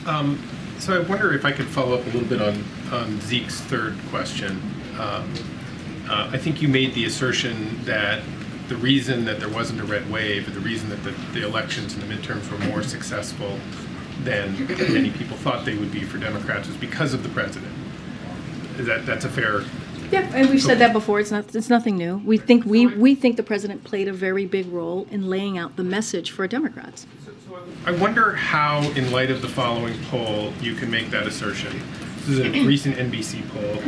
So I wonder if I could follow up a little bit on Zeke's third question. I think you made the assertion that the reason that there wasn't a red wave, or the reason that the elections and the midterms were more successful than many people thought they would be for Democrats was because of the president. That's a fair? Yeah, and we've said that before. It's nothing new. We think the president played a very big role in laying out the message for Democrats. I wonder how, in light of the following poll, you can make that assertion. This is a recent NBC poll.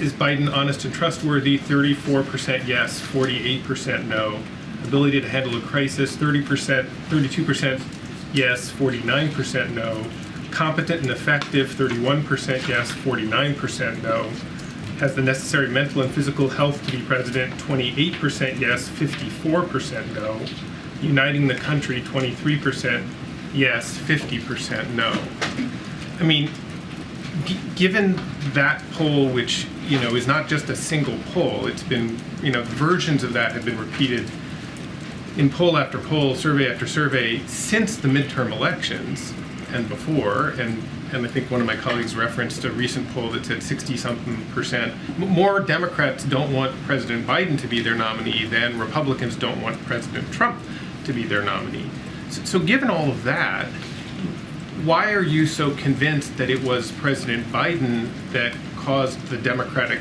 Is Biden honest and trustworthy? 34% yes, 48% no. Ability to handle a crisis? 32% yes, 49% no. Competent and effective? 31% yes, 49% no. Has the necessary mental and physical health to be president? 28% yes, 54% no. Uniting the country? 23% yes, 50% no. I mean, given that poll, which is not just a single poll, it's been versions of that have been repeated in poll after poll, survey after survey since the midterm elections and before, and I think one of my colleagues referenced a recent poll that said 60-something% more Democrats don't want President Biden to be their nominee than Republicans don't want President Trump to be their nominee. So given all of that, why are you so convinced that it was President Biden that caused the Democratic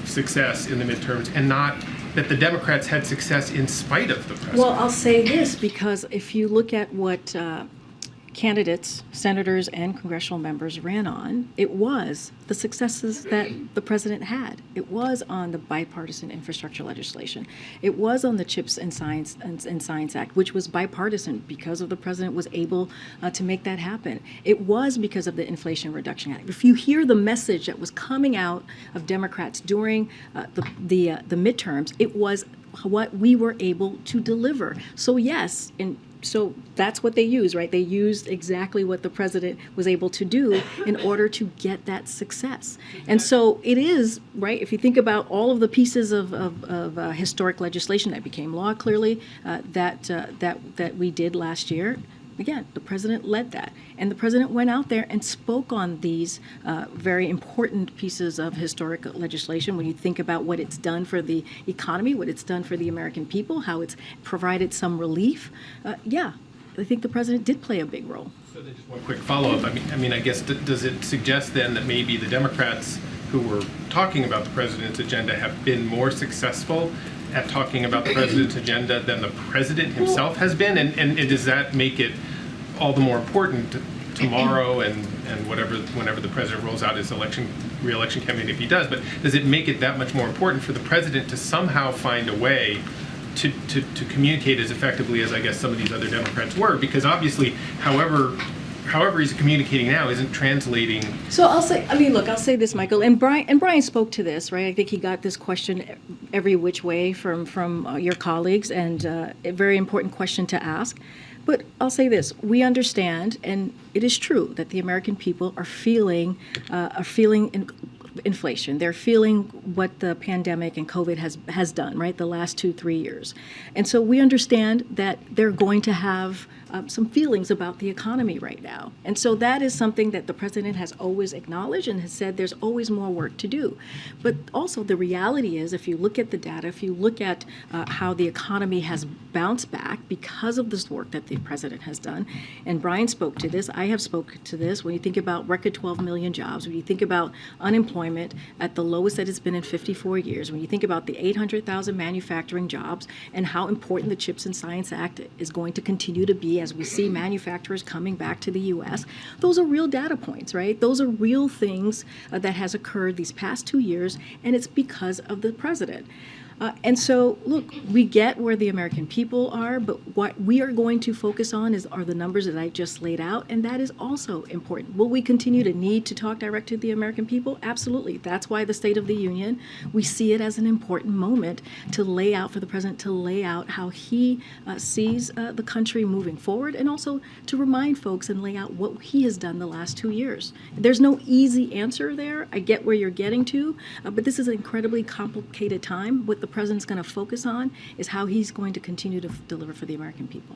success in the midterms and not that the Democrats had success in spite of the president? Well, I'll say this, because if you look at what candidates, senators, and congressional members ran on, it was the successes that the president had. It was on the bipartisan infrastructure legislation. It was on the CHIPS and Science Act, which was bipartisan because of the president was able to make that happen. It was because of the Inflation Reduction Act. If you hear the message that was coming out of Democrats during the midterms, it was what we were able to deliver. So yes, so that's what they used, right? They used exactly what the president was able to do in order to get that success. And so it is, right, if you think about all of the pieces of historic legislation that became law, clearly, that we did last year, again, the president led that. And the president went out there and spoke on these very important pieces of historic legislation. When you think about what it's done for the economy, what it's done for the American people, how it's provided some relief, yeah, I think the president did play a big role. So then just one quick follow-up. I mean, I guess, does it suggest then that maybe the Democrats who were talking about the president's agenda have been more successful at talking about the president's agenda than the president himself has been? And does that make it all the more important tomorrow and whenever the president rolls out his re-election campaign, if he does, but does it make it that much more important for the president to somehow find a way to communicate as effectively as I guess some of these other Democrats were? Because obviously, however he's communicating now isn't translating. So I'll say this, Michael, and Brian spoke to this, right? I think he got this question every which way from your colleagues, and a very important question to ask. But I'll say this: we understand, and it is true that the American people are feeling inflation. They're feeling what the pandemic and COVID has done, right, the last 2-3 years. And so we understand that they're going to have some feelings about the economy right now. And so that is something that the president has always acknowledged and has said there's always more work to do. But also the reality is, if you look at the data, if you look at how the economy has bounced back because of this work that the president has done, and Brian spoke to this, I have spoken to this, when you think about record 12 million jobs, when you think about unemployment at the lowest that it's been in 54 years, when you think about the 800,000 manufacturing jobs and how important the CHIPS and Science Act is going to continue to be as we see manufacturers coming back to the U.S., those are real data points, right? Those are real things that has occurred these past 2 years, and it's because of the president. And so, look, we get where the American people are, but what we are going to focus on are the numbers that I just laid out, and that is also important. Will we continue to need to talk direct to the American people? Absolutely. That's why the State of the Union, we see it as an important moment to lay out for the president, to lay out how he sees the country moving forward, and also to remind folks and lay out what he has done the last 2 years. There's no easy answer there. I get where you're getting to, but this is an incredibly complicated time. What the president's going to focus on is how he's going to continue to deliver for the American people.